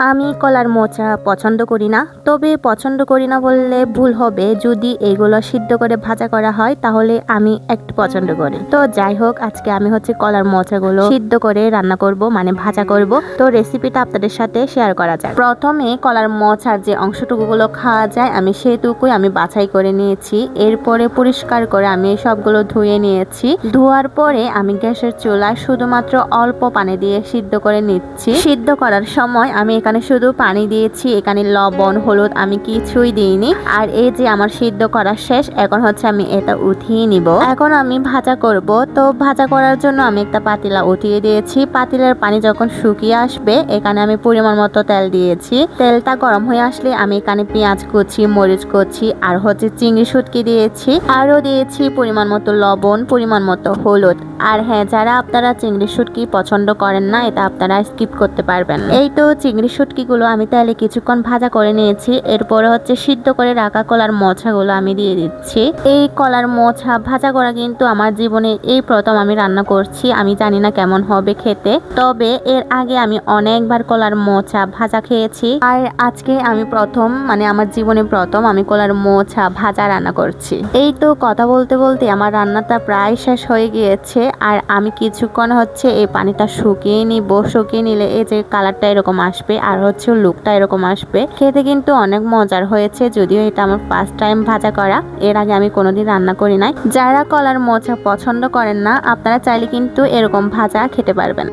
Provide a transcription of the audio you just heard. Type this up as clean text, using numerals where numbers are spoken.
আমি কলার মোচা পছন্দ করি না, তবে পছন্দ করি না বললে ভুল হবে। যদি এগুলো সিদ্ধ করে ভাজা করা হয় তাহলে আমি একটু পছন্দ করি। তো যাই হোক, আজকে আমি কলার মোচাগুলো সিদ্ধ করে রান্না করব, মানে ভাজা করব। তো রেসিপিটা আপনাদের সাথে শেয়ার করা যায়। প্রথমে কলার মোচার যে অংশটুকুগুলো খাওয়া যায় আমি সেটুকুই বাছাই করে নিয়েছি। এরপরে পরিষ্কার করে আমি সবগুলো ধুয়ে নিয়েছি। ধোয়ার পরে আমি গ্যাসের চুলায় শুধুমাত্র অল্প পানি দিয়ে সিদ্ধ করে নিচ্ছি। সিদ্ধ করার সময় আমি এখানে শুধু পানি দিয়েছি, এখানে লবণ হলুদ আমি কিছুই দিইনি। আর এই যে আমার সিদ্ধ করা শেষ, এখন আমি এটা উঠিয়ে নিব। এখন আমি ভাজা করব। তো ভাজা করার জন্য আমি একটা পাতিলা উঠিয়ে দিয়েছি। পাতিলার পানি যখন শুকিয়ে আসবে, এখানে আমি পরিমাণ মতো তেল দিয়েছি। তেলটা গরম হয়ে আসলে আমি এখানে পেঁয়াজ কুচি, মরিচ কুচি আর চিংড়ি শুটকি দিয়েছি। আরও দিয়েছি পরিমাণ মতো লবণ, পরিমাণ মতো হলুদ। আর হ্যাঁ, যারা আপনারা চিংড়ি শুটকি পছন্দ করেন না, এটা আপনারা স্কিপ করতে পারবেন। এই তো চিংড়ি শুটকিগুলো আমি তেলে কিছুক্ষণ ভাজা করে নিয়েছি। এরপরে সিদ্ধ করে রাখা কলার মোচাগুলো আমি দিয়ে দিচ্ছি। এই কলার মোচা ভাজা করা কিন্তু আমার জীবনে এই প্রথম আমি রান্না করছি। আমি জানি না কেমন হবে খেতে, তবে এর আগে আমি অনেকবার কলার মোচা ভাজা খেয়েছি। আর আজকে আমি প্রথম, মানে আমার জীবনে প্রথম আমি কলার মোচা ভাজা রান্না করছি। এই তো কথা বলতে বলতে আমার রান্নাটা প্রায় শেষ হয়ে গিয়েছে। আর আমি কিছুক্ষণ এই পানিটা শুকিয়ে নিব। শুকিয়ে নিলে এই যে কালারটা এরকম আসবে, আর লুকটা এরকম আসবে। খেতে কিন্তু অনেক মজার হয়েছে, যদিও এটা আমার ফার্স্ট টাইম ভাজা করা। এর আগে আমি কোনোদিন রান্না করি নাই। যারা কলার মোচা পছন্দ করেন না, আপনারা চাইলে কিন্তু এরকম ভাজা খেতে পারবেন।